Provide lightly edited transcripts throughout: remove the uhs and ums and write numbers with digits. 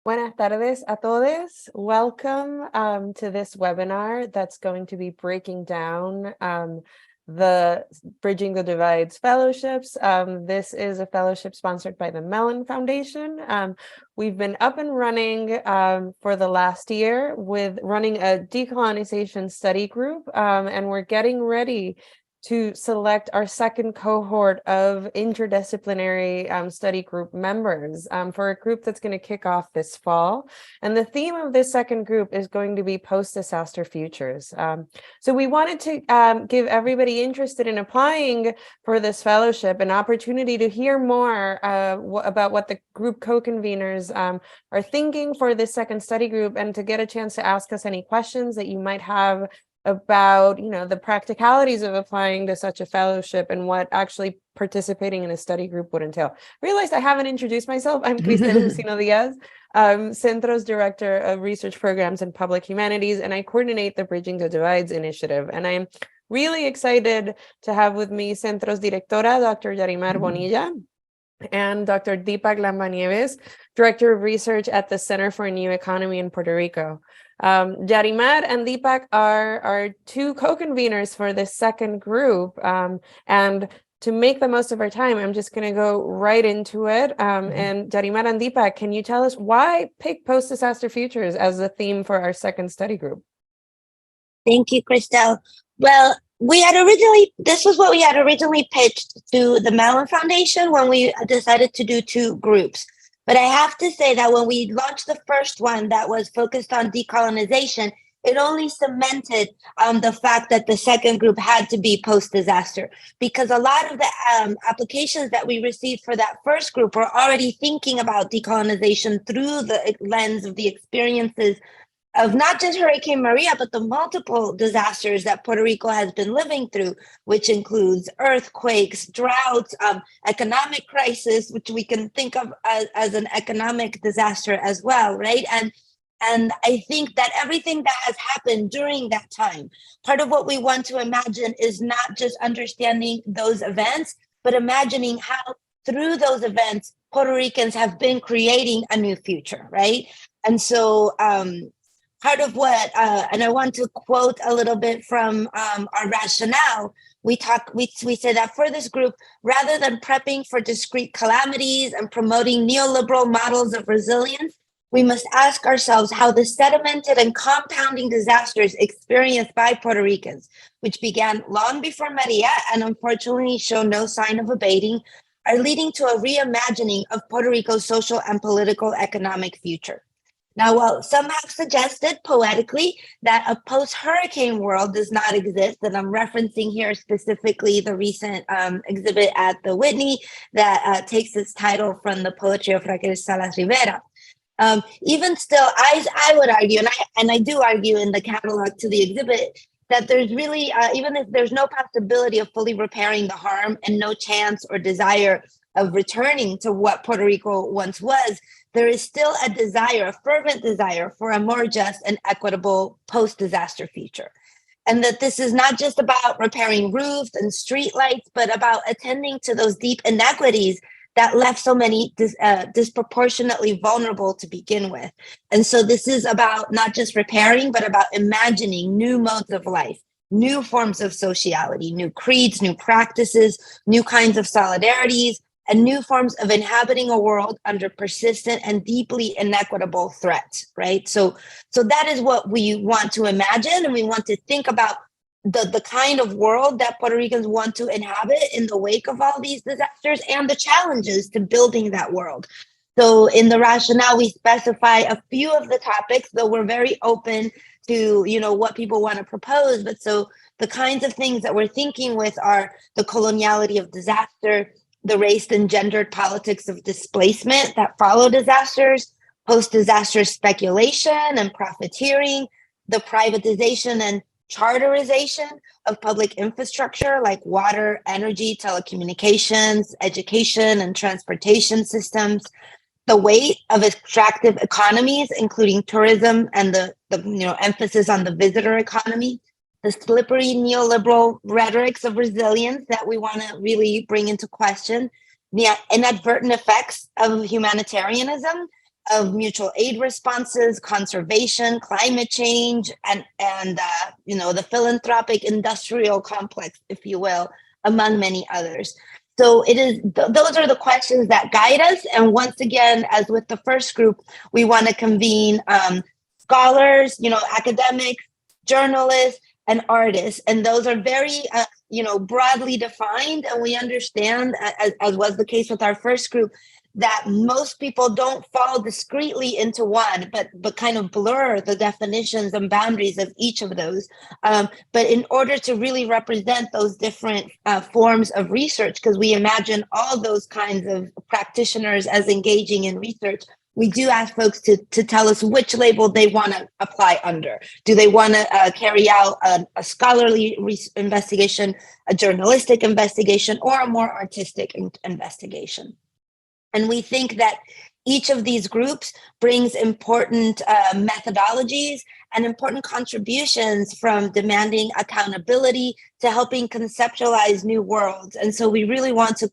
Buenas tardes a todos. Welcome to this webinar that's going to be breaking down the Bridging the Divides fellowships. This is a fellowship sponsored by the Mellon Foundation. We've been up and running for the last year with running a Decolonization Study Group, and we're getting ready to select our second cohort of interdisciplinary study group members for a group that's going to kick off this fall. And the theme of this second group is going to be post-disaster futures. So we wanted to give everybody interested in applying for this fellowship an opportunity to hear more about what the group co-conveners are thinking for this second study group, and to get a chance to ask us any questions that you might have about, the practicalities of applying to such a fellowship and what actually participating in a study group would entail. Realized I haven't introduced myself. I'm Cristel Jusino Díaz, Centro's Director of Research Programs and Public Humanities, and I coordinate the Bridging the Divides initiative. And I'm really excited to have with me Centro's Directora, Dr. Yarimar Bonilla, and Dr. Deepak Lambanieves, Director of Research at the Center for a New Economy in Puerto Rico. Yarimar and Deepak are two co-conveners for this second group, and to make the most of our time, I'm just going to go right into it. And Yarimar and Deepak, can you tell us why pick post-disaster futures as the theme for our second study group? Thank you, Cristel. Well, this was what we had originally pitched to the Mellon Foundation when we decided to do two groups. But I have to say that when we launched the first one that was focused on decolonization, it only cemented the fact that the second group had to be post-disaster, because a lot of the applications that we received for that first group were already thinking about decolonization through the lens of the experiences of not just Hurricane Maria, but the multiple disasters that Puerto Rico has been living through, which includes earthquakes, droughts, economic crisis, which we can think of as an economic disaster as well, right? And I think that everything that has happened during that time, part of what we want to imagine is not just understanding those events, but imagining how through those events, Puerto Ricans have been creating a new future, right? And so, part of what, and I want to quote a little bit from our rationale, we say that for this group, rather than prepping for discrete calamities and promoting neoliberal models of resilience, we must ask ourselves how the sedimented and compounding disasters experienced by Puerto Ricans, which began long before Maria and unfortunately show no sign of abating, are leading to a reimagining of Puerto Rico's social and political economic future. Now, while some have suggested poetically that a post-hurricane world does not exist, and I'm referencing here specifically the recent exhibit at the Whitney that takes its title from the poetry of Raquel Salas Rivera. Even still, I would argue, and I do argue in the catalog to the exhibit, that there's really, even if there's no possibility of fully repairing the harm and no chance or desire of returning to what Puerto Rico once was, there is still a fervent desire for a more just and equitable post-disaster future. And that this is not just about repairing roofs and streetlights, but about attending to those deep inequities that left so many disproportionately vulnerable to begin with. And so this is about not just repairing, but about imagining new modes of life, new forms of sociality, new creeds, new practices, new kinds of solidarities, and new forms of inhabiting a world under persistent and deeply inequitable threats, right? So that is what we want to imagine, and we want to think about the kind of world that Puerto Ricans want to inhabit in the wake of all these disasters and the challenges to building that world. So in the rationale, we specify a few of the topics, though we're very open to, what people want to propose. But so the kinds of things that we're thinking with are the coloniality of disaster, the race and gendered politics of displacement that follow disasters, post-disaster speculation and profiteering, the privatization and charterization of public infrastructure like water, energy, telecommunications, education, and transportation systems, the weight of extractive economies, including tourism and the emphasis on the visitor economy, the slippery neoliberal rhetorics of resilience that we want to really bring into question, the inadvertent effects of humanitarianism, of mutual aid responses, conservation, climate change, and the philanthropic industrial complex, if you will, among many others. So it is those are the questions that guide us. And once again, as with the first group, we want to convene scholars, academics, journalists, and artists, and those are very broadly defined. And we understand, as was the case with our first group, that most people don't fall discreetly into one, but kind of blur the definitions and boundaries of each of those. But in order to really represent those different forms of research, because we imagine all those kinds of practitioners as engaging in research, we do ask folks to tell us which label they want to apply under. Do they want to carry out a scholarly investigation, a journalistic investigation, or a more artistic investigation? And we think that each of these groups brings important methodologies and important contributions, from demanding accountability to helping conceptualize new worlds. And so we really want to,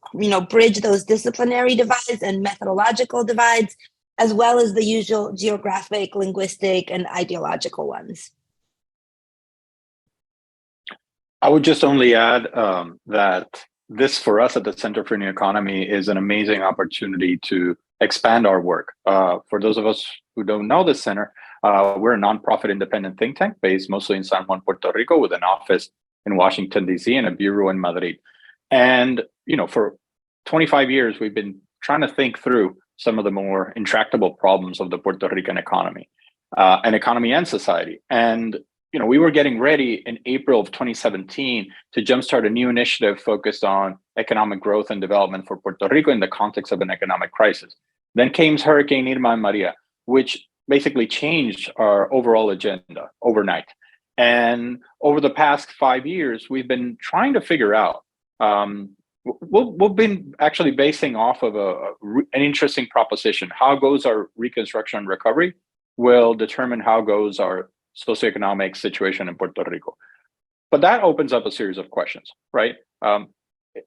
bridge those disciplinary divides and methodological divides, as well as the usual geographic, linguistic, and ideological ones. I would just only add that this, for us at the Center for New Economy, is an amazing opportunity to expand our work. For those of us who don't know the center, we're a nonprofit independent think tank based mostly in San Juan, Puerto Rico, with an office in Washington, D.C. and a bureau in Madrid. And, for 25 years, we've been trying to think through some of the more intractable problems of the Puerto Rican economy and society. And we were getting ready in April of 2017 to jumpstart a new initiative focused on economic growth and development for Puerto Rico in the context of an economic crisis. Then came Hurricane Irma and Maria, which basically changed our overall agenda overnight. And over the past 5 years, we've been trying to figure out, we've been actually basing off of an interesting proposition. How goes our reconstruction and recovery will determine how goes our socioeconomic situation in Puerto Rico. But that opens up a series of questions, right?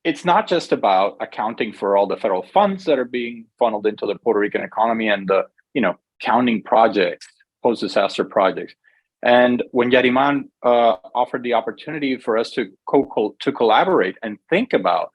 It's not just about accounting for all the federal funds that are being funneled into the Puerto Rican economy and the, counting projects, post-disaster projects. And when Yariman offered the opportunity for us to collaborate and think about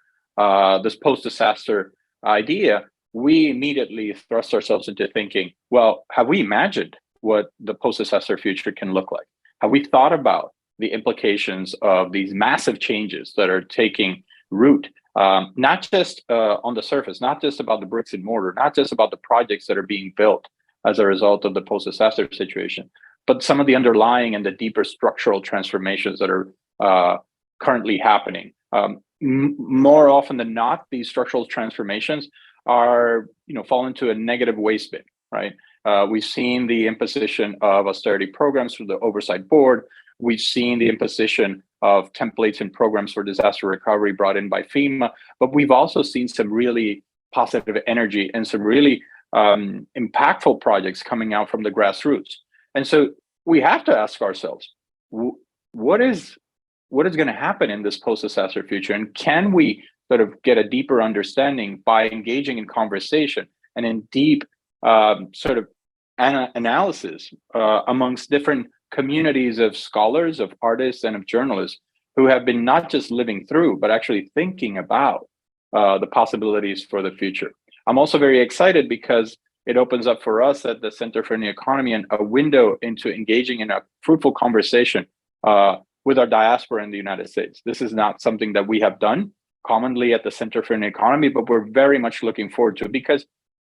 this post-disaster idea, we immediately thrust ourselves into thinking, well, have we imagined what the post-disaster future can look like? Have we thought about the implications of these massive changes that are taking root, not just on the surface, not just about the bricks and mortar, not just about the projects that are being built as a result of the post-disaster situation, but some of the underlying and the deeper structural transformations that are currently happening. More often than not, these structural transformations are, fall into a negative waste bin, right? We've seen the imposition of austerity programs through the Oversight Board. We've seen the imposition of templates and programs for disaster recovery brought in by FEMA, but we've also seen some really positive energy and some really impactful projects coming out from the grassroots. And so we have to ask ourselves, what is going to happen in this post-disaster future? And can we sort of get a deeper understanding by engaging in conversation and in deep sort of analysis amongst different communities of scholars, of artists, and of journalists who have been not just living through, but actually thinking about the possibilities for the future. I'm also very excited because it opens up for us at the Center for New Economy and a window into engaging in a fruitful conversation with our diaspora in the United States. This is not something that we have done commonly at the Center for New Economy, but we're very much looking forward to it because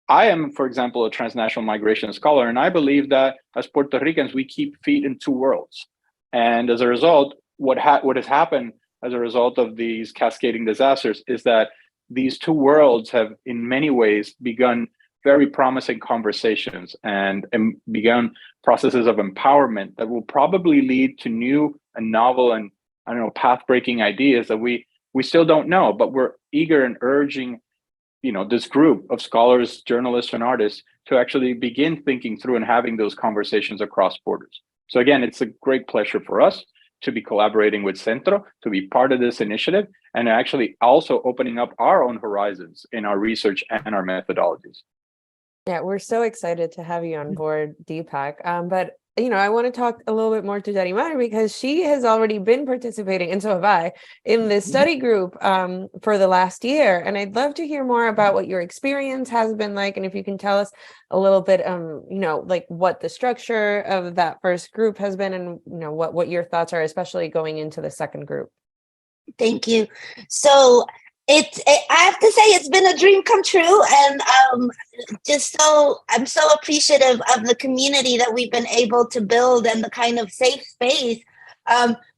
I am, for example, a transnational migration scholar, and I believe that as Puerto Ricans, we keep feet in two worlds. And as a result, what has happened as a result of these cascading disasters is that these two worlds have, in many ways, begun very promising conversations and begun processes of empowerment that will probably lead to new and novel and, path-breaking ideas that we still don't know, but we're eager and urging this group of scholars, journalists, and artists to actually begin thinking through and having those conversations across borders. So again, it's a great pleasure for us to be collaborating with Centro, to be part of this initiative, and actually also opening up our own horizons in our research and our methodologies. Yeah, we're so excited to have you on board, Deepak. But I want to talk a little bit more to Darimar because she has already been participating, and so have I, in this study group for the last year. And I'd love to hear more about what your experience has been like, and if you can tell us a little bit, like what the structure of that first group has been, and what your thoughts are, especially going into the second group. Thank you. So I have to say it's been a dream come true, and I'm so appreciative of the community that we've been able to build and the kind of safe space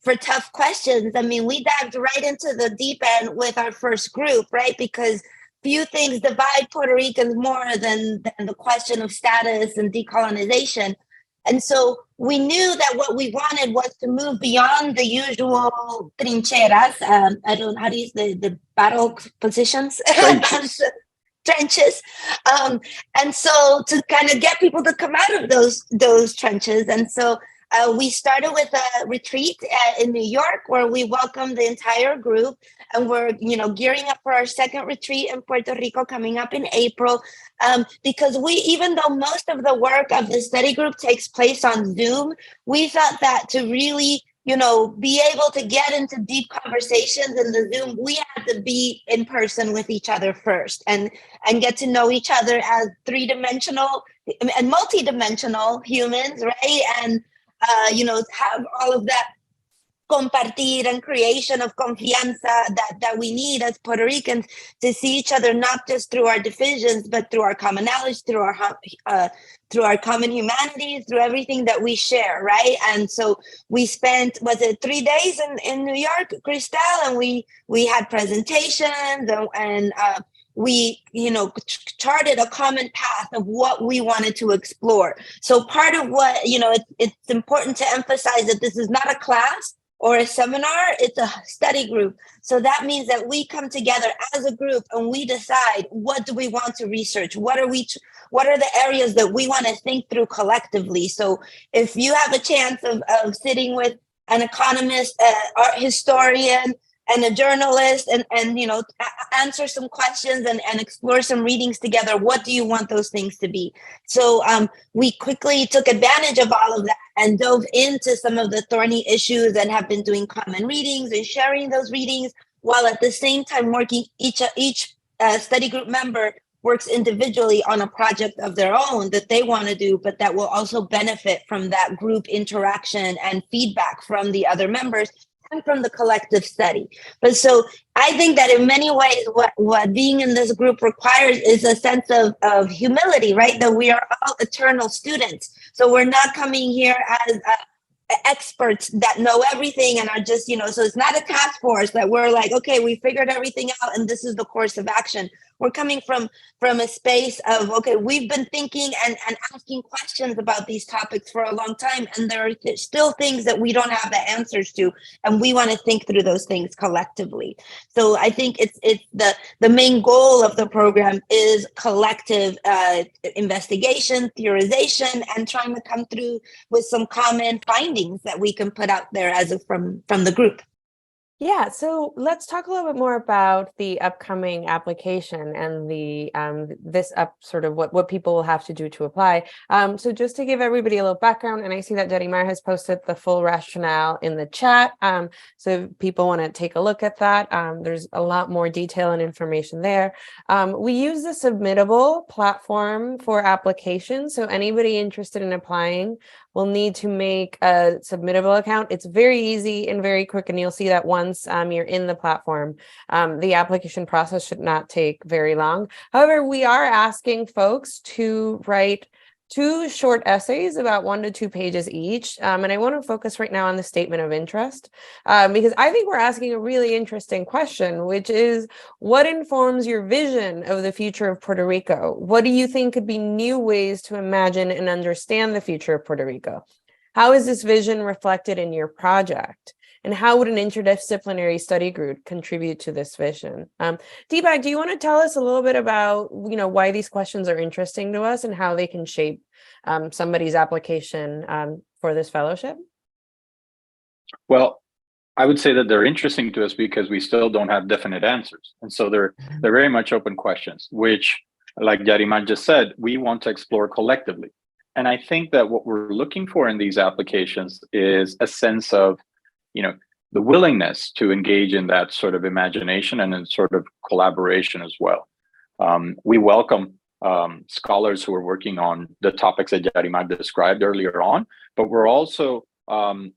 for tough questions. I mean, we dived right into the deep end with our first group, right? Because few things divide Puerto Ricans more than the question of status and decolonization. And so we knew that what we wanted was to move beyond the usual trincheras. I don't know how to use the battle positions. Trenches. Trenches. And so to kind of get people to come out of those trenches. And so we started with a retreat in New York where we welcomed the entire group, and we're gearing up for our second retreat in Puerto Rico coming up in April, because even though most of the work of the study group takes place on Zoom, we felt that to really be able to get into deep conversations in the Zoom, we had to be in person with each other first and get to know each other as three-dimensional and multi-dimensional humans, right? And have all of that compartir and creation of confianza that we need as Puerto Ricans to see each other, not just through our divisions, but through our common knowledge, through our common humanities, through everything that we share, right? And so we spent, was it 3 days in New York, Cristel, and we had presentations and we charted a common path of what we wanted to explore. So part of what it's important to emphasize that this is not a class or a seminar, it's a study group. So that means that we come together as a group and we decide, what do we want to research? What are the areas that we want to think through collectively? So if you have a chance of sitting with an economist, art historian, and a journalist and answer some questions and explore some readings together, what do you want those things to be? So we quickly took advantage of all of that and dove into some of the thorny issues and have been doing common readings and sharing those readings, while at the same time working, each study group member works individually on a project of their own that they want to do, but that will also benefit from that group interaction and feedback from the other members and from the collective study. But so I think that in many ways, what being in this group requires is a sense of humility, right? That we are all eternal students. So we're not coming here as experts that know everything and are just, so it's not a task force that we're like, okay, we figured everything out and this is the course of action. We're coming from a space of, okay, we've been thinking and asking questions about these topics for a long time, and there are still things that we don't have the answers to, and we want to think through those things collectively. So I think it's the main goal of the program is collective investigation, theorization, and trying to come through with some common findings that we can put out there from the group. Yeah, so let's talk a little bit more about the upcoming application and the sort of what people will have to do to apply. So just to give everybody a little background, and I see that Darimar has posted the full rationale in the chat. So if people want to take a look at that, there's a lot more detail and information there. We use the Submittable platform for applications. So anybody interested in applying will need to make a Submittable account. It's very easy and very quick, and you'll see that once you're in the platform. The application process should not take very long. However, we are asking folks to write 2 short essays, about 1 to 2 pages each. And I want to focus right now on the statement of interest, because I think we're asking a really interesting question, which is, what informs your vision of the future of Puerto Rico? What do you think could be new ways to imagine and understand the future of Puerto Rico? How is this vision reflected in your project? And how would an interdisciplinary study group contribute to this vision? Deepak, do you want to tell us a little bit about why these questions are interesting to us and how they can shape somebody's application for this fellowship? Well, I would say that they're interesting to us because we still don't have definite answers, and so they're very much open questions, which like Yarimar just said, we want to explore collectively. And I think that what we're looking for in these applications is a sense of, the willingness to engage in that sort of imagination and in sort of collaboration as well. We welcome scholars who are working on the topics that Yarimar described earlier on, but we're also,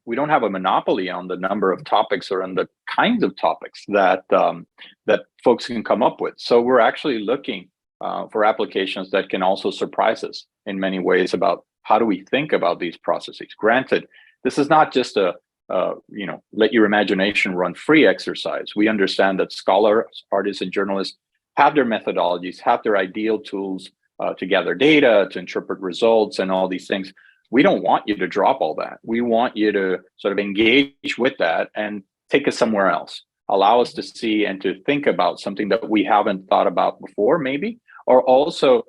we don't have a monopoly on the number of topics or on the kinds of topics that that folks can come up with. So we're actually looking for applications that can also surprise us in many ways about how do we think about these processes. Granted, this is not just a let your imagination run free exercise. We understand that scholars, artists, and journalists have their methodologies, have their ideal tools to gather data, to interpret results, and all these things. We don't want you to drop all that. We want you to sort of engage with that and take us somewhere else. Allow us to see and to think about something that we haven't thought about before, maybe, or also,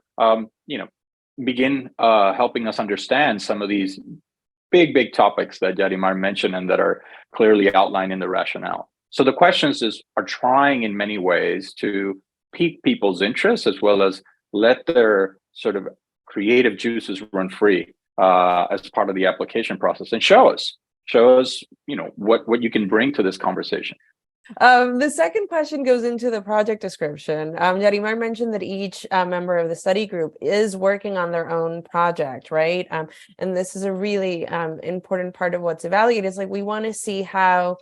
begin helping us understand some of these big topics that Yarimar mentioned and that are clearly outlined in the rationale. So the questions are trying in many ways to pique people's interest as well as let their sort of creative juices run free as part of the application process, and show us, what you can bring to this conversation. The second question goes into the project description. Yarimar mentioned that each member of the study group is working on their own project, right? And this is a really important part of what's evaluated. Is like we want to see how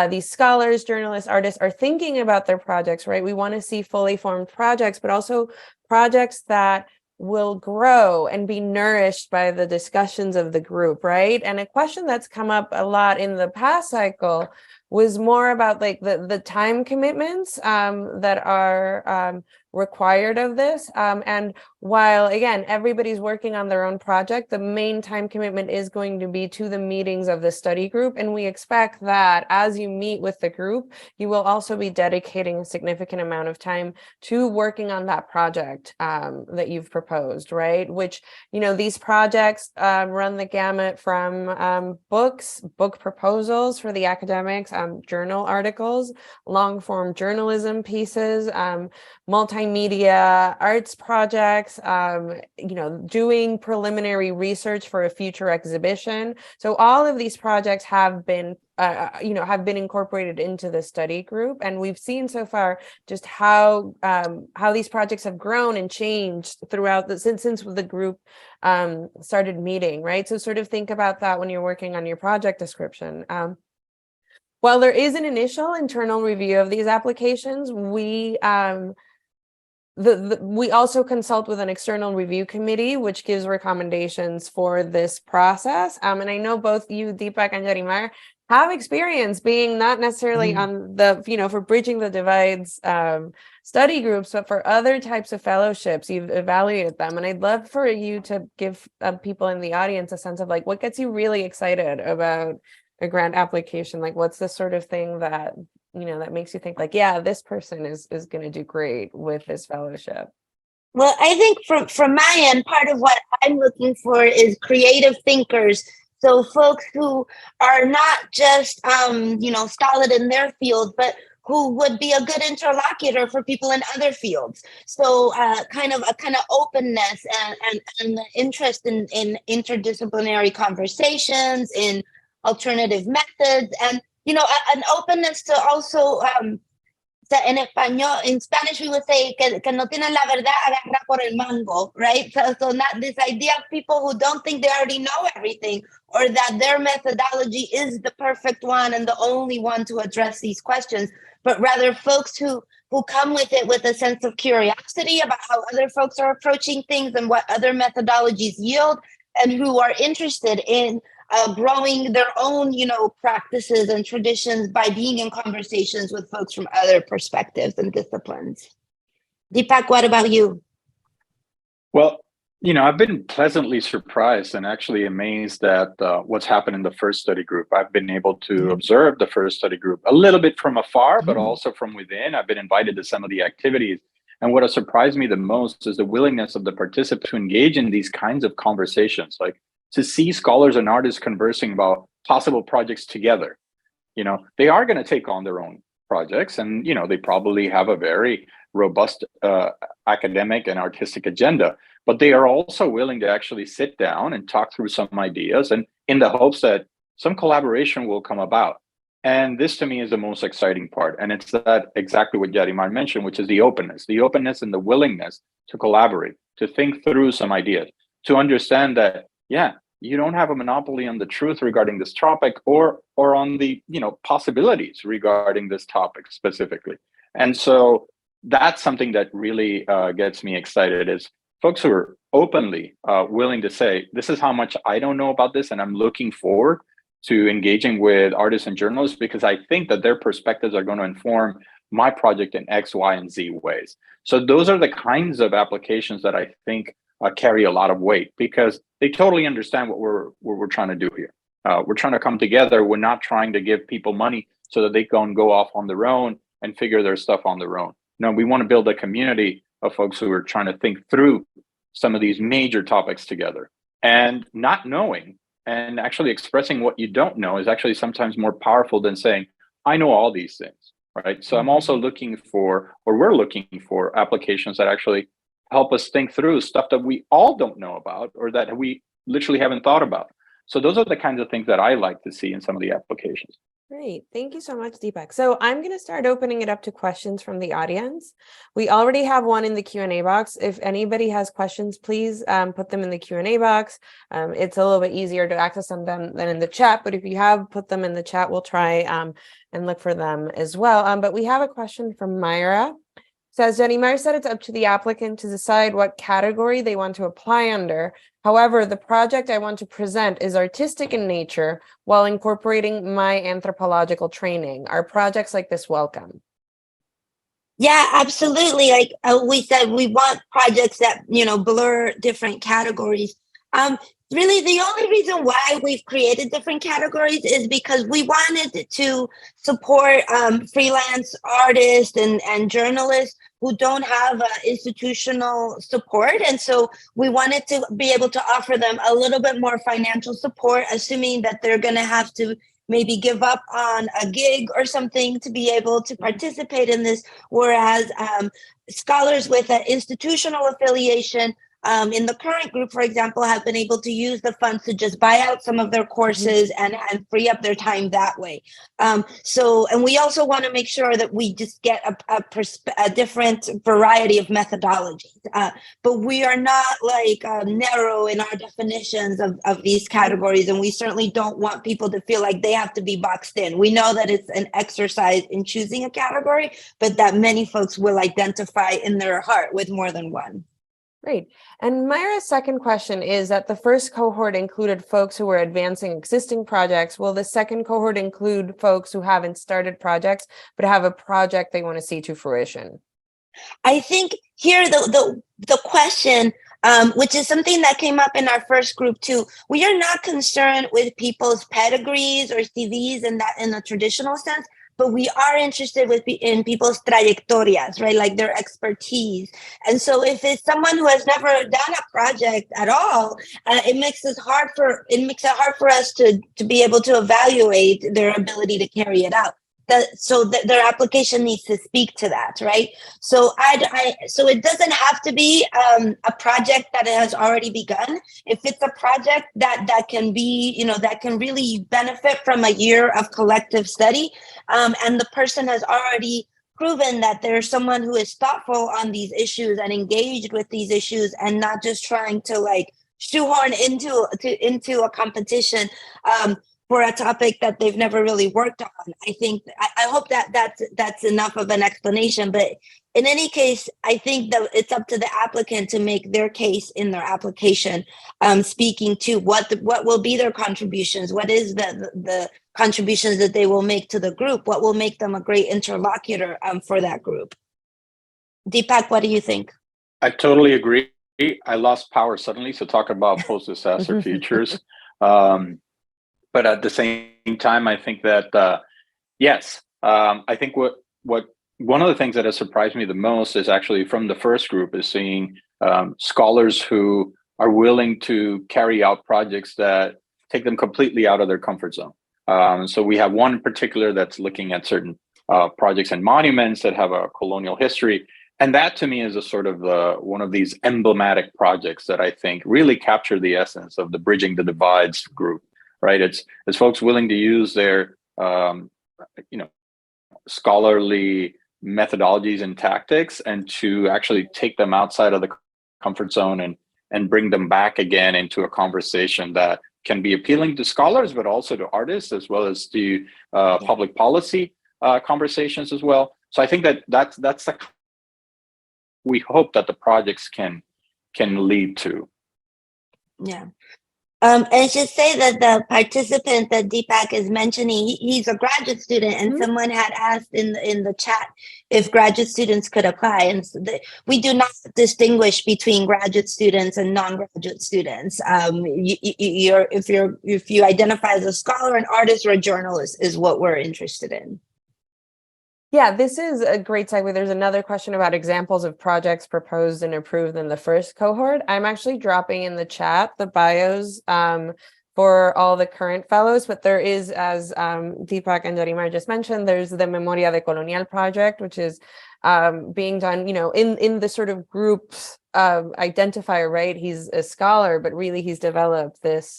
these scholars, journalists, artists are thinking about their projects, right? We want to see fully formed projects, but also projects that will grow and be nourished by the discussions of the group, right? And a question that's come up a lot in the past cycle was more about like the time commitments that are required of this. And while, again, everybody's working on their own project, the main time commitment is going to be to the meetings of the study group. And we expect that as you meet with the group, you will also be dedicating a significant amount of time to working on that project that you've proposed, right? Which, these projects run the gamut from book proposals for the academics, journal articles, long form journalism pieces, multimedia arts projects, doing preliminary research for a future exhibition. So all of these projects have been incorporated into the study group, and we've seen so far just how these projects have grown and changed throughout since the group started meeting, right? So sort of think about that when you're working on your project description. While there is an initial internal review of these applications, we also consult with an external review committee, which gives recommendations for this process. And I know both you, Deepak, and Yarimar have experience being not necessarily on the, for Bridging the Divides study groups, but for other types of fellowships, you've evaluated them. And I'd love for you to give people in the audience a sense of like, what gets you really excited about a grant application? Like, what's the sort of thing that that makes you think like, yeah, this person is going to do great with this fellowship? Well, I think from my end, part of what I'm looking for is creative thinkers. So folks who are not just solid in their field, but who would be a good interlocutor for people in other fields. So kind of openness and interest in interdisciplinary conversations, in alternative methods, and an openness to also in Spanish we would say que no tienen la verdad agarra por el mango, right? So not this idea of people who don't think they already know everything, or that their methodology is the perfect one and the only one to address these questions, but rather folks who come with it with a sense of curiosity about how other folks are approaching things and what other methodologies yield, and who are interested in growing their own, practices and traditions by being in conversations with folks from other perspectives and disciplines. Deepak, what about you? Well, I've been pleasantly surprised and actually amazed at what's happened in the first study group. I've been able to observe the first study group a little bit from afar, but also from within. I've been invited to some of the activities. And what has surprised me the most is the willingness of the participants to engage in these kinds of conversations, like to see scholars and artists conversing about possible projects together. They are going to take on their own projects, and they probably have a very robust academic and artistic agenda, but they are also willing to actually sit down and talk through some ideas, and in the hopes that some collaboration will come about. And this to me is the most exciting part. And it's that exactly what Yarimar mentioned, which is the openness and the willingness to collaborate, to think through some ideas, to understand that, yeah, you don't have a monopoly on the truth regarding this topic or on the possibilities regarding this topic specifically. And so that's something that really gets me excited, is folks who are openly willing to say, this is how much I don't know about this, and I'm looking forward to engaging with artists and journalists, because I think that their perspectives are going to inform my project in X, Y, and Z ways. So those are the kinds of applications that I think carry a lot of weight, because they totally understand what we're trying to do here. We're trying to come together. We're not trying to give people money so that they can go off on their own and figure their stuff on their own. No, we want to build a community of folks who are trying to think through some of these major topics together. And not knowing and actually expressing what you don't know is actually sometimes more powerful than saying, I know all these things, right? So I'm also looking for, or we're looking for, applications that actually help us think through stuff that we all don't know about or that we literally haven't thought about. So those are the kinds of things that I like to see in some of the applications. Great. Thank you so much, Deepak. So I'm going to start opening it up to questions from the audience. We already have one in the Q&A box. If anybody has questions, please put them in the Q&A box. It's a little bit easier to access them than in the chat, but if you have put them in the chat, we'll try and look for them as well. But we have a question from Myra. Says, Yarimar said it's up to the applicant to decide what category they want to apply under. However, the project I want to present is artistic in nature while incorporating my anthropological training. Are projects like this welcome? Yeah, absolutely. Like we said, we want projects that, blur different categories. Really, the only reason why we've created different categories is because we wanted to support freelance artists and journalists who don't have institutional support. And so we wanted to be able to offer them a little bit more financial support, assuming that they're going to have to maybe give up on a gig or something to be able to participate in this. Whereas scholars with an institutional affiliation in the current group, for example, have been able to use the funds to just buy out some of their courses and free up their time that way. And we also want to make sure that we just get a different variety of methodologies. But we are not narrow in our definitions of these categories. And we certainly don't want people to feel like they have to be boxed in. We know that it's an exercise in choosing a category, but that many folks will identify in their heart with more than one. Great. And Myra's second question is that the first cohort included folks who were advancing existing projects. Will the second cohort include folks who haven't started projects, but have a project they want to see to fruition? I think here the question, which is something that came up in our first group too, we are not concerned with people's pedigrees or CVs in the traditional sense. But we are interested in people's trayectorias, right? Like their expertise. And so if it's someone who has never done a project at all, it makes it hard for us to be able to evaluate their ability to carry it out. So their application needs to speak to that, right? So so it doesn't have to be a project that has already begun. If it's a project that can be, that can really benefit from a year of collective study, and the person has already proven that there's someone who is thoughtful on these issues and engaged with these issues and not just trying to shoehorn into a competition for a topic that they've never really worked on. I hope that's enough of an explanation, but in any case, I think that it's up to the applicant to make their case in their application, speaking to what will be their contributions, what is the contributions that they will make to the group, what will make them a great interlocutor for that group. Deepak, what do you think? I totally agree. I lost power suddenly, so talk about post-disaster futures. But at the same time, I think that, yes, I think what one of the things that has surprised me the most is actually from the first group is seeing scholars who are willing to carry out projects that take them completely out of their comfort zone. So we have one in particular that's looking at certain projects and monuments that have a colonial history. And that to me is a sort of one of these emblematic projects that I think really capture the essence of the Bridging the Divides group, right? It's folks willing to use their, scholarly methodologies and tactics and to actually take them outside of the comfort zone and bring them back again into a conversation that can be appealing to scholars, but also to artists, as well as to public policy conversations as well. So I think that's the we hope that the projects can lead to. Yeah. And I should say that the participant that Deepak is mentioning, he's a graduate student, and someone had asked in the chat if graduate students could apply. And so we do not distinguish between graduate students and non-graduate students. If you identify as a scholar, an artist, or a journalist is what we're interested in. Yeah, this is a great segue. There's another question about examples of projects proposed and approved in the first cohort. I'm actually dropping in the chat the bios for all the current fellows, but there is, as Deepak and Yarimar just mentioned, there's the Memoria de Colonial project, which is being done, in the sort of groups identifier, right? He's a scholar, but really he's developed this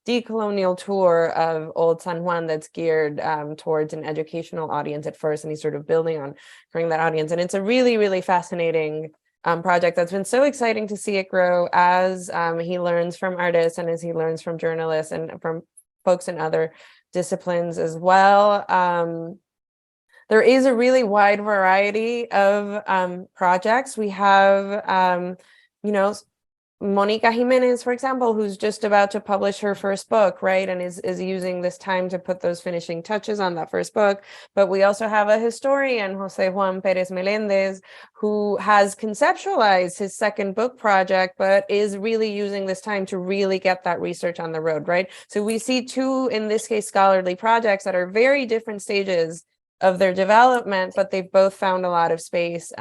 decolonial tour of Old San Juan that's geared towards an educational audience at first, and he's sort of building on that audience. And it's a really, really fascinating project that's been so exciting to see it grow as he learns from artists and as he learns from journalists and from folks in other disciplines as well. There is a really wide variety of projects. We have, Monica Jimenez, for example, who's just about to publish her first book, right? And is using this time to put those finishing touches on that first book. But we also have a historian, Jose Juan Perez Melendez, who has conceptualized his second book project, but is really using this time to really get that research on the road, right? So we see two, in this case, scholarly projects that are very different stages of their development, but they've both found a lot of space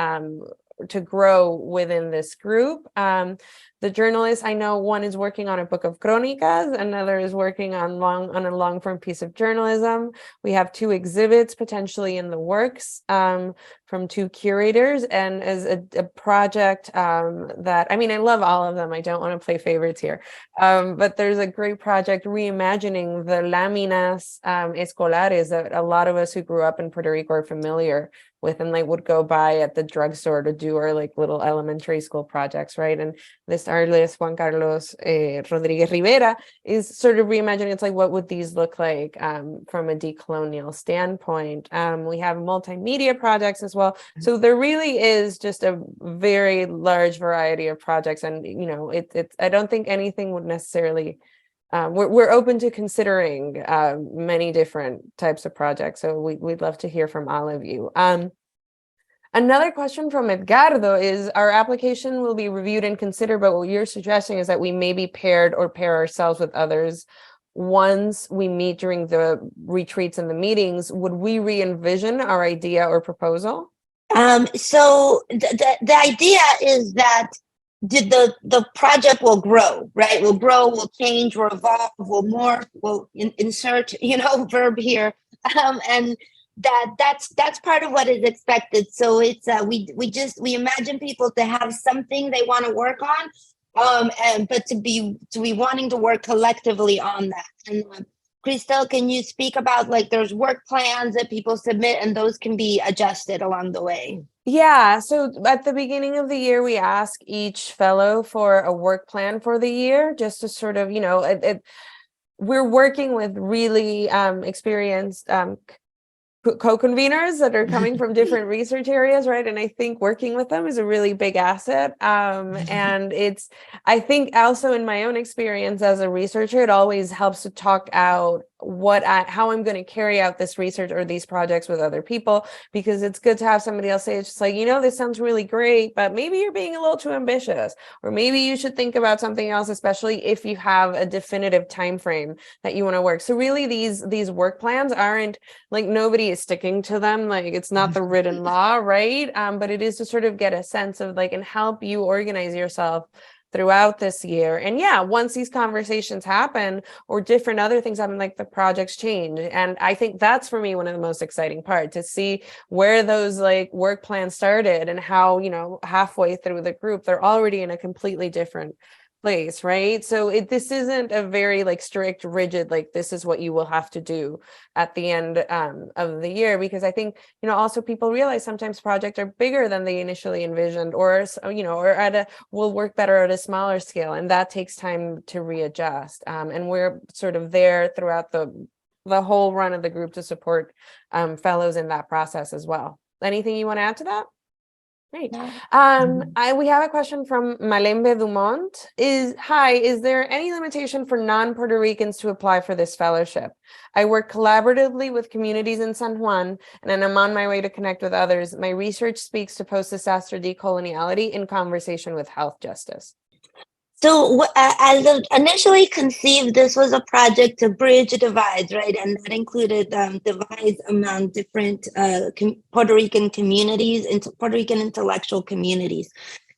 to grow within this group. The journalists, I know one is working on a book of crónicas, another is working on a long form piece of journalism. We have two exhibits potentially in the works from two curators, and as a project that, I love all of them. I don't want to play favorites here, but there's a great project reimagining the láminas escolares that a lot of us who grew up in Puerto Rico are familiar with, and they would go by at the drugstore to do our little elementary school projects, right? And this artist, Juan Carlos Rodriguez Rivera, is sort of reimagining. It's what would these look like from a decolonial standpoint? We have multimedia projects as well. So there really is just a very large variety of projects, and I don't think anything would necessarily. We're open to considering many different types of projects, so we'd love to hear from all of you. Another question from Edgardo is, our application will be reviewed and considered, but what you're suggesting is that we may be paired or pair ourselves with others once we meet during the retreats and the meetings. Would we re-envision our idea or proposal? So the idea is that the project will grow, right? Will grow, will change, will evolve, will morph, will insert, verb here, and that's part of what is expected. So it's we imagine people to have something they want to work on, but to be wanting to work collectively on that. And Cristel, can you speak about there's work plans that people submit and those can be adjusted along the way? Yeah, so at the beginning of the year, we ask each fellow for a work plan for the year, just to sort of, we're working with really experienced co-conveners that are coming from different research areas, right? And I think working with them is a really big asset. And I think also in my own experience as a researcher, it always helps to talk out how I'm going to carry out this research or these projects with other people, because it's good to have somebody else say, it's just this sounds really great, but maybe you're being a little too ambitious, or maybe you should think about something else, especially if you have a definitive time frame that you want to work. So really these work plans aren't nobody is sticking to them, it's not the written law, right? But it is to sort of get a sense of and help you organize yourself throughout this year. And yeah, once these conversations happen or different other things happen, like the projects change. And I think that's for me one of the most exciting part, to see where those like work plans started and how, you know, halfway through the group, they're already in a completely different place, right? So this isn't a very like strict, rigid, like this is what you will have to do at the end of the year, because I think, you know, also people realize sometimes projects are bigger than they initially envisioned, or, you know, or will work better at a smaller scale, and that takes time to readjust. And we're sort of there throughout the whole run of the group to support fellows in that process as well. Anything you want to add to that? Great. We have a question from Malembe Dumont. Is there any limitation for non-Puerto Ricans to apply for this fellowship? I work collaboratively with communities in San Juan, and I'm on my way to connect with others. My research speaks to post-disaster decoloniality in conversation with health justice. So as initially conceived, this was a project to bridge divides, right? And that included divides among different Puerto Rican communities, Puerto Rican intellectual communities.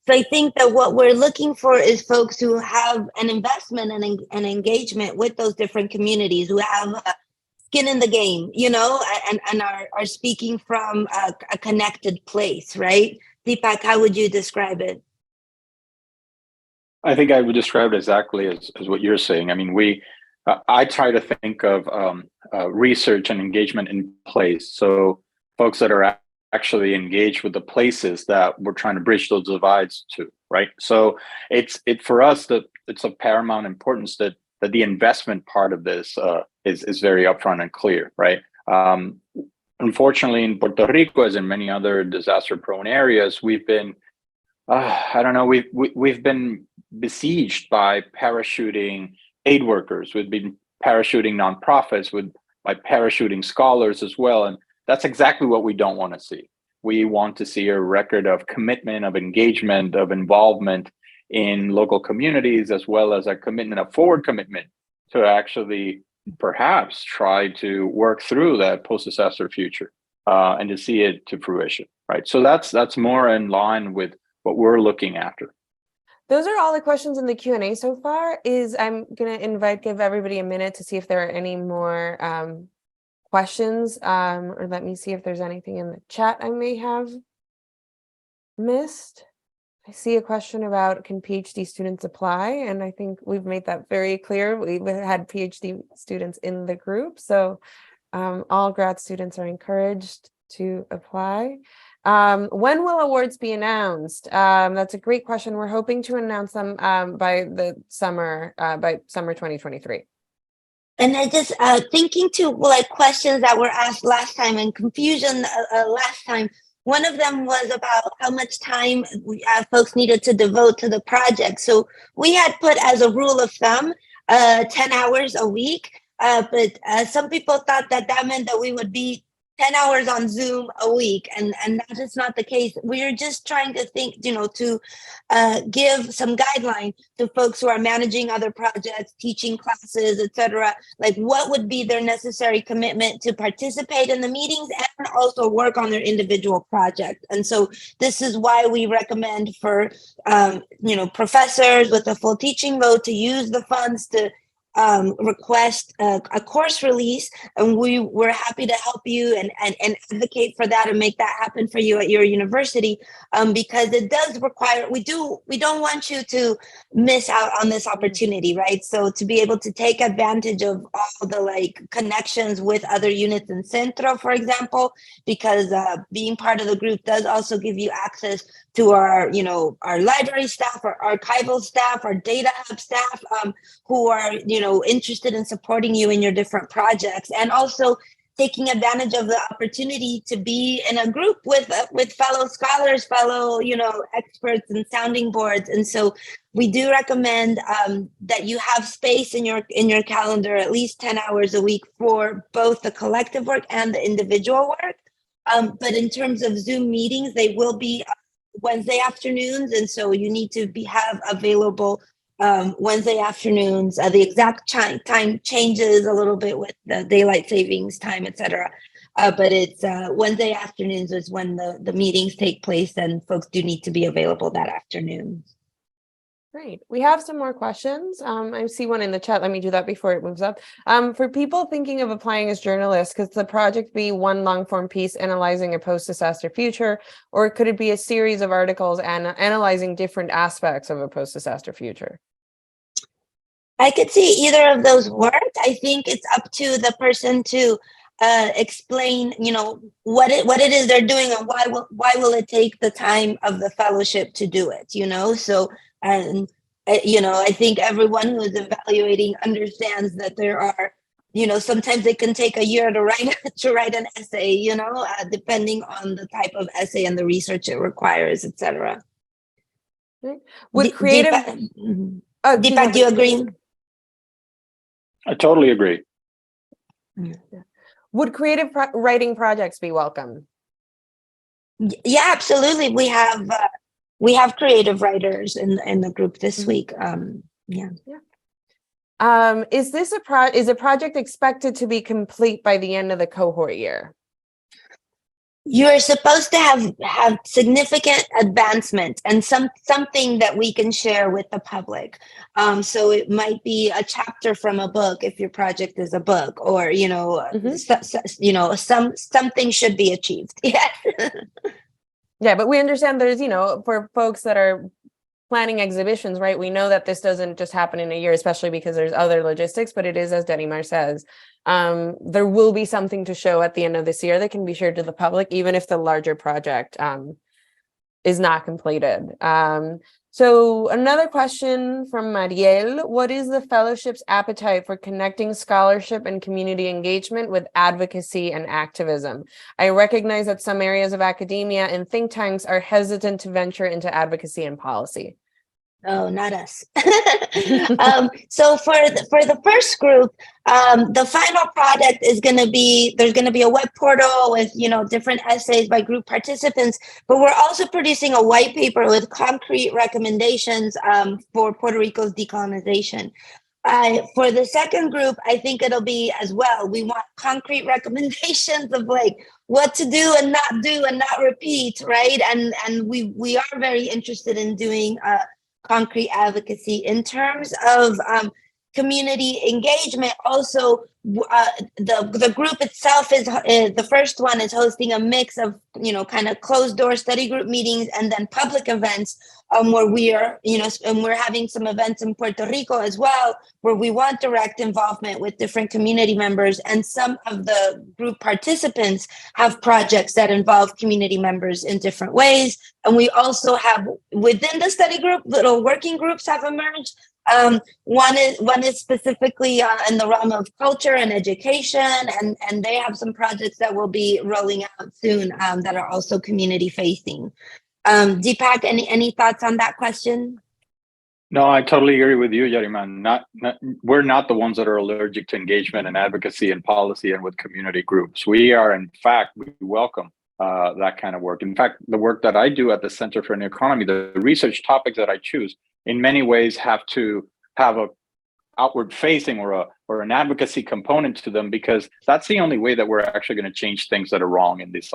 So I think that what we're looking for is folks who have an investment and an engagement with those different communities, who have skin in the game, you know, and are speaking from a connected place, right? Deepak, how would you describe it? I think I would describe it exactly as what you're saying. I mean, I try to think of research and engagement in place. So folks that are actually engaged with the places that we're trying to bridge those divides to, right? So it's for us that it's of paramount importance that the investment part of this is very upfront and clear, right? Unfortunately, in Puerto Rico, as in many other disaster-prone areas, we've been we've been besieged by parachuting aid workers. We've been parachuting nonprofits by parachuting scholars as well. And that's exactly what we don't want to see. We want to see a record of commitment, of engagement, of involvement in local communities, as well as a commitment, a forward commitment to actually perhaps try to work through that post-disaster future and to see it to fruition, right? So that's more in line with what we're looking after. Those are all the questions in the Q&A so far. I'm going to give everybody a minute to see if there are any more questions, or let me see if there's anything in the chat I may have missed. I see a question about, can PhD students apply? And I think we've made that very clear. We've had PhD students in the group, so all grad students are encouraged to apply. When will awards be announced? That's a great question. We're hoping to announce them by summer 2023. And I just thinking to like questions that were asked last time and confusion last time. One of them was about how much time folks needed to devote to the project. So we had put as a rule of thumb 10 hours a week, but some people thought that meant that we would be 10 hours on Zoom a week, and that is not the case. We're just trying to think, you know, to give some guideline to folks who are managing other projects, teaching classes, etc. Like, what would be their necessary commitment to participate in the meetings and also work on their individual project. And so this is why we recommend for professors with a full teaching load to use the funds to request a course release, and we're happy to help you and advocate for that and make that happen for you at your university, because it does require, we don't want you to miss out on this opportunity, right? So to be able to take advantage of all the like connections with other units in Centro, for example, because being part of the group does also give you access to our library staff, our archival staff, our data hub staff, who are, interested in supporting you in your different projects, and also taking advantage of the opportunity to be in a group with fellow scholars, fellow, experts and sounding boards. And so we do recommend that you have space in your calendar, at least 10 hours a week for both the collective work and the individual work. But in terms of Zoom meetings, they will be Wednesday afternoons, and so you need to have available Wednesday afternoons. The exact time changes a little bit with the daylight savings time, etc. But it's Wednesday afternoons is when the meetings take place, and folks do need to be available that afternoon. Great. We have some more questions. I see one in the chat. Let me do that before it moves up. For people thinking of applying as journalists, could the project be one long form piece analyzing a post-disaster future, or could it be a series of articles and analyzing different aspects of a post-disaster future? I could see either of those work. I think it's up to the person to explain, what it is they're doing and why will it take the time of the fellowship to do it. So and I think everyone who is evaluating understands that there are, sometimes it can take a year to write an essay, depending on the type of essay and the research it requires, etc. Would creative Deepak, do you agree? I totally agree. Would creative writing projects be welcome? Yeah, absolutely. We have creative writers in the group this week. Yeah. Is this is a project expected to be complete by the end of the cohort year? You are supposed to have significant advancement and something that we can share with the public. So it might be a chapter from a book if your project is a book, or something should be achieved. Yes. Yeah, but we understand there's for folks that are planning exhibitions, right? We know that this doesn't just happen in a year, especially because there's other logistics, but it is, as Denimar says, there will be something to show at the end of this year that can be shared to the public, even if the larger project is not completed. So another question from Mariel: what is the fellowship's appetite for connecting scholarship and community engagement with advocacy and activism? I recognize that some areas of academia and think tanks are hesitant to venture into advocacy and policy. Oh, not us. So for the first group, the final product is going to be, there's going to be a web portal with, different essays by group participants, but we're also producing a white paper with concrete recommendations for Puerto Rico's decolonization. For the second group, I think it'll be as well. We want concrete recommendations of what to do and not repeat, right? And we are very interested in doing concrete advocacy in terms of community engagement. Also, the group itself is the first one is hosting a mix of kind of closed door study group meetings and then public events where we are and we're having some events in Puerto Rico as well, where we want direct involvement with different community members, and some of the group participants have projects that involve community members in different ways. And we also have within the study group, little working groups have emerged. One is specifically in the realm of culture and education, and they have some projects that will be rolling out soon that are also community facing. Deepak, any thoughts on that question? No, I totally agree with you, Yariman. We're not the ones that are allergic to engagement and advocacy and policy and with community groups. We are, in fact, we welcome that kind of work. In fact, the work that I do at the Center for New Economy, the research topics that I choose, in many ways have to have a outward facing or an advocacy component to them, because that's the only way that we're actually going to change things that are wrong in this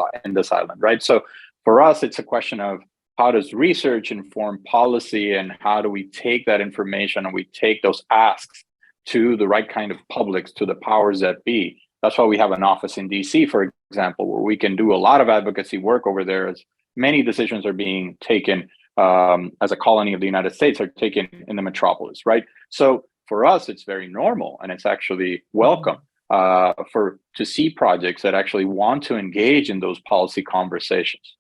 island, right? So for us, it's a question of how does research inform policy, and how do we take that information and we take those asks to the right kind of publics, to the powers that be. That's why we have an office in DC, for example, where we can do a lot of advocacy work over there, as many decisions are being taken as a colony of the United States are taken in the metropolis, right? So for us, it's very normal, and it's actually welcome to see projects that actually want to engage in those policy conversations.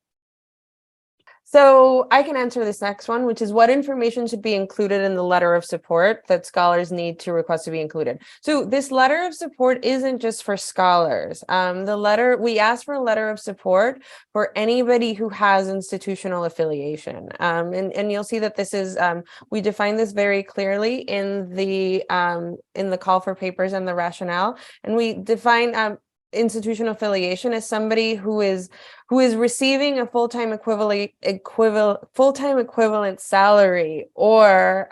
So I can answer this next one, which is what information should be included in the letter of support that scholars need to request to be included. So this letter of support isn't just for scholars. We ask for a letter of support for anybody who has institutional affiliation. And you'll see that this is, we define this very clearly in the call for papers and the rationale. And we define institutional affiliation as somebody who is receiving a full-time equivalent salary, or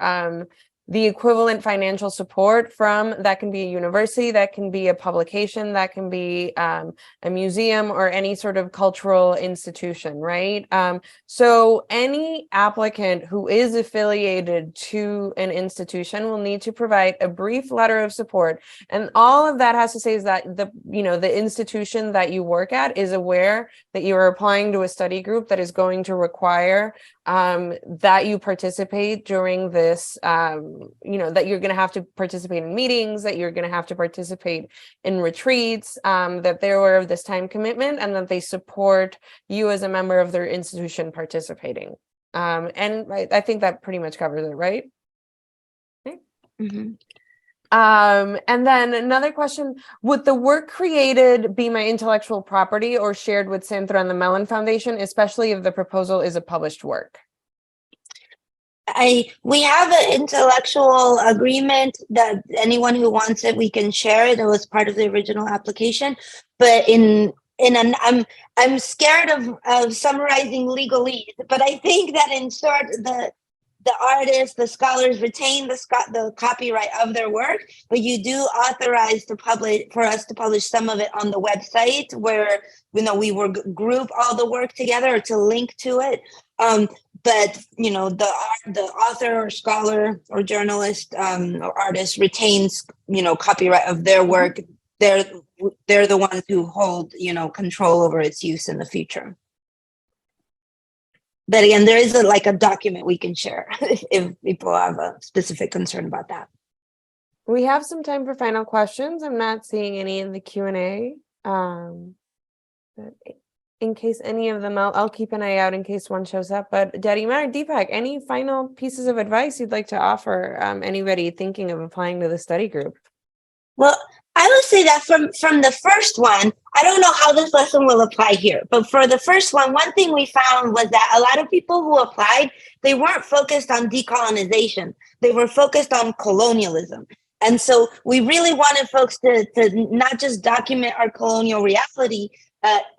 the equivalent financial support from, that can be a university, that can be a publication, that can be a museum or any sort of cultural institution, right? So any applicant who is affiliated to an institution will need to provide a brief letter of support. And all of that has to say is that the institution that you work at is aware that you are applying to a study group that is going to require that you participate during this, that you're going to have to participate in meetings, that you're going to have to participate in retreats, that they're aware of this time commitment, and that they support you as a member of their institution participating. And I think that pretty much covers it, right? Okay. Mm-hmm. And then another question, would the work created be my intellectual property or shared with Centro and the Mellon Foundation, especially if the proposal is a published work? We have an intellectual agreement that anyone who wants it, we can share it. It was part of the original application, but I'm scared of summarizing legalese, but I think that in short, the artists, the scholars retain the copyright of their work, but you do authorize for us to publish some of it on the website where we will group all the work together or to link to it. But the author or scholar or journalist or artist retains copyright of their work. They're the ones who hold control over its use in the future. But again, there is a document we can share if people have a specific concern about that. We have some time for final questions. I'm not seeing any in the Q&A. But in case any of them, I'll keep an eye out in case one shows up. But Darima or Deepak, any final pieces of advice you'd like to offer anybody thinking of applying to the study group? Well, I would say that from the first one, I don't know how this lesson will apply here, but for the first one thing we found was that a lot of people who applied, they weren't focused on decolonization. They were focused on colonialism. And so we really wanted folks to not just document our colonial reality.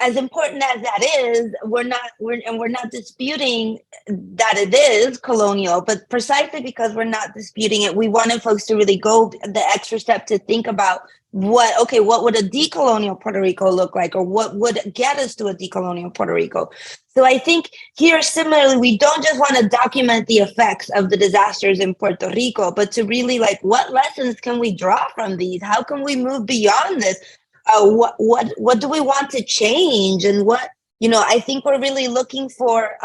As important as that is, we're not disputing that it is colonial, but precisely because we're not disputing it, we wanted folks to really go the extra step to think about what would a decolonial Puerto Rico look like, or what would get us to a decolonial Puerto Rico. So I think here, similarly, we don't just want to document the effects of the disasters in Puerto Rico, but to really what lessons can we draw from these? How can we move beyond this? What do we want to change? And I think we're really looking for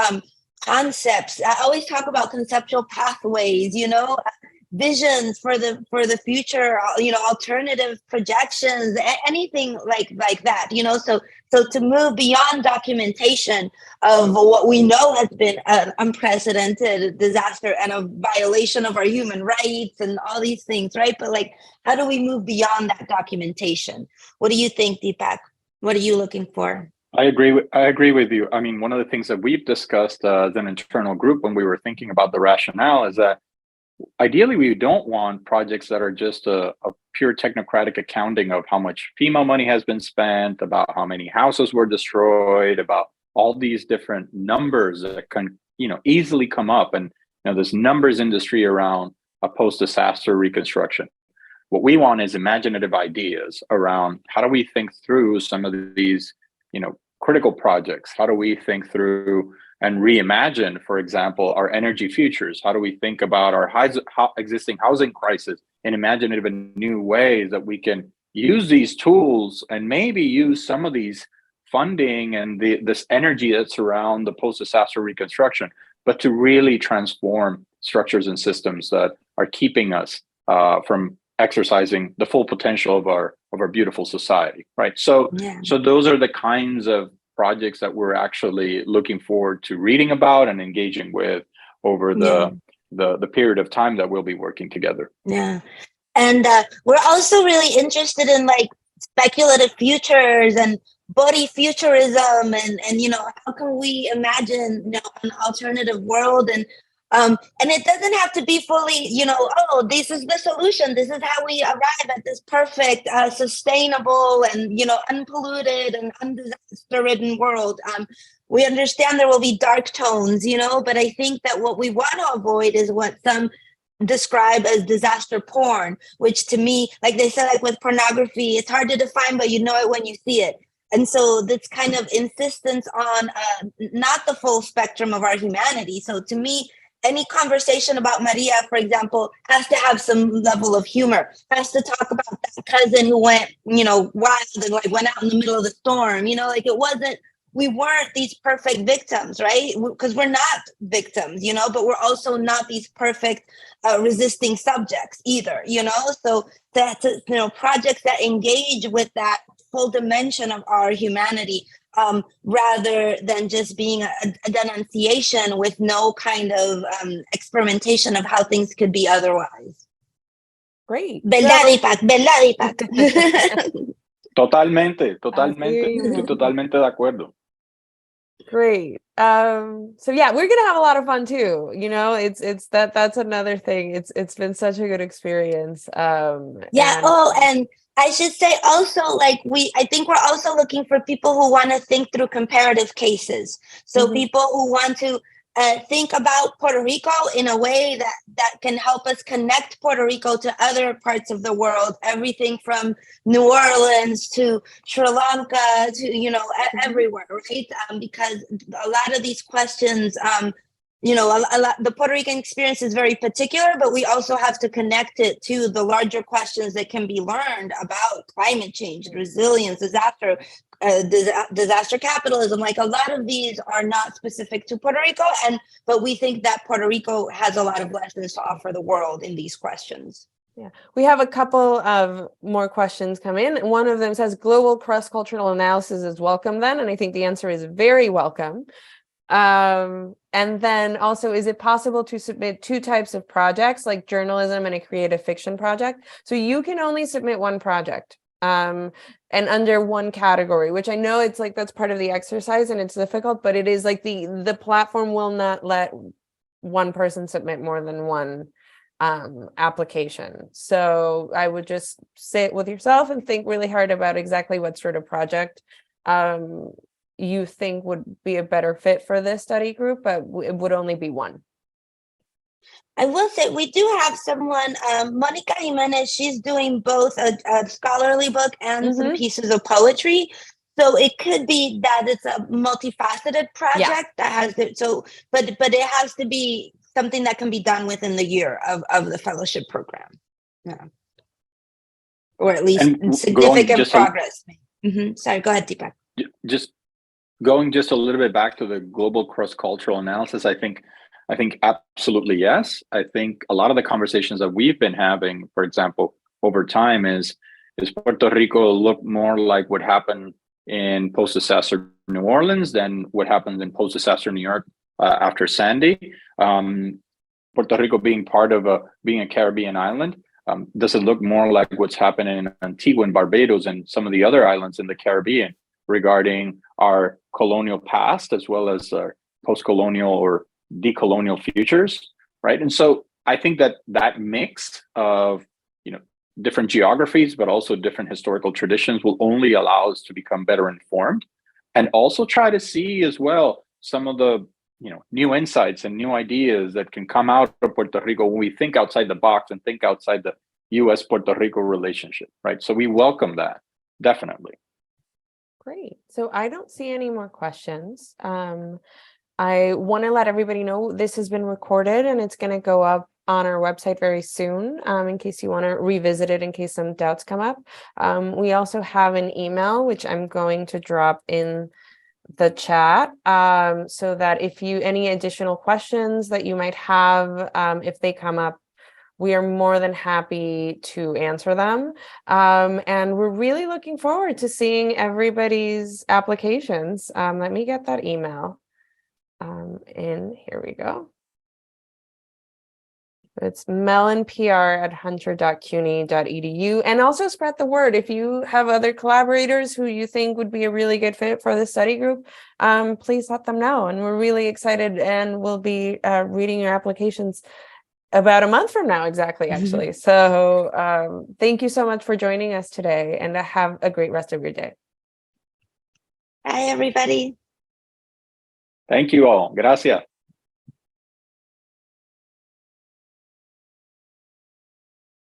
concepts. I always talk about conceptual pathways, visions for the future, alternative projections, anything like that, so to move beyond documentation of what we know has been an unprecedented disaster and a violation of our human rights and all these things, right? But how do we move beyond that documentation? What do you think, Deepak? What are you looking for? I agree with you. I mean, one of the things that we've discussed as an internal group when we were thinking about the rationale is that ideally, we don't want projects that are just a pure technocratic accounting of how much FEMA money has been spent, about how many houses were destroyed, about all these different numbers that can, easily come up. And this numbers industry around a post-disaster reconstruction. What we want is imaginative ideas around how do we think through some of these, critical projects? How do we think through and reimagine, for example, our energy futures? How do we think about our existing housing crisis in imaginative and new ways that we can use these tools and maybe use some of these funding and this energy that's around the post-disaster reconstruction, but to really transform structures and systems that are keeping us from exercising the full potential of our beautiful society, right? So those are the kinds of projects that we're actually looking forward to reading about and engaging with over the period of time that we'll be working together. Yeah. And we're also really interested in speculative futures and body futurism and how can we imagine an alternative world, and it doesn't have to be fully this is the solution, this is how we arrive at this perfect sustainable and unpolluted and undisaster ridden world. We understand there will be dark tones, but I think that what we want to avoid is what some describe as disaster porn, which to me, like they said, like with pornography, it's hard to define, but you know it when you see it. And so this kind of insistence on not the full spectrum of our humanity. So to me, any conversation about Maria, for example, has to have some level of humor, has to talk about that cousin who went, wild and like went out in the middle of the storm, like we weren't these perfect victims, right? Because we're not victims, but we're also not these perfect resisting subjects either, So that's, projects that engage with that full dimension of our humanity, rather than just being a denunciation with no kind of experimentation of how things could be otherwise. Great. ¿Verdad, Deepak? ¿Verdad, Deepak? Totalmente, estoy totalmente de acuerdo. Great. So yeah, we're gonna have a lot of fun too. It's that's another thing. It's been such a good experience. And I should say also, like I think we're also looking for people who want to think through comparative cases. So people who want to think about Puerto Rico in a way that can help us connect Puerto Rico to other parts of the world, everything from New Orleans to Sri Lanka to, everywhere, right? Because a lot of these questions, the Puerto Rican experience is very particular, but we also have to connect it to the larger questions that can be learned about climate change, resilience, disaster capitalism. Like a lot of these are not specific to Puerto Rico, but we think that Puerto Rico has a lot of lessons to offer the world in these questions. Yeah, we have a couple of more questions come in. One of them says, global cross-cultural analysis is welcome then, and I think the answer is very welcome. And then also, is it possible to submit two types of projects, like journalism and a creative fiction project? So you can only submit one project, and under one category, which I know it's like that's part of the exercise and it's difficult, but it is like the platform will not let one person submit more than one application. So I would just sit with yourself and think really hard about exactly what sort of project you think would be a better fit for this study group, but it would only be one. I will say we do have someone, Monica Jimenez, she's doing both a scholarly book and some pieces of poetry. So it could be that it's a multifaceted project that has it. So, but it has to be something that can be done within the year of the fellowship program. Yeah. Or at least significant progress. Sorry, go ahead, Deepak. Just going just a little bit back to the global cross-cultural analysis, I think absolutely yes. I think a lot of the conversations that we've been having, for example, over time is Puerto Rico look more like what happened in post-disaster New Orleans than what happened in post-disaster New York after Sandy. Puerto Rico being part of being a Caribbean island, does it look more like what's happening in Antigua and Barbados and some of the other islands in the Caribbean regarding our colonial past as well as our post-colonial or decolonial futures, right? And so I think that mix of different geographies, but also different historical traditions will only allow us to become better informed, and also try to see as well some of the new insights and new ideas that can come out of Puerto Rico when we think outside the box and think outside the U.S.-Puerto Rico relationship, right? So we welcome that, definitely. Great. So I don't see any more questions. I want to let everybody know this has been recorded and it's going to go up on our website very soon, in case you want to revisit it, in case some doubts come up. We also have an email, which I'm going to drop in the chat, so that if any additional questions that you might have, if they come up, we are more than happy to answer them. And we're really looking forward to seeing everybody's applications. Let me get that email. Here we go. It's mellonpr@hunter.cuny.edu. And also spread the word. If you have other collaborators who you think would be a really good fit for the study group, please let them know. And we're really excited, and we'll be reading your applications about a month from now, exactly, actually. So thank you so much for joining us today, and have a great rest of your day. Bye, everybody. Thank you all. Gracias.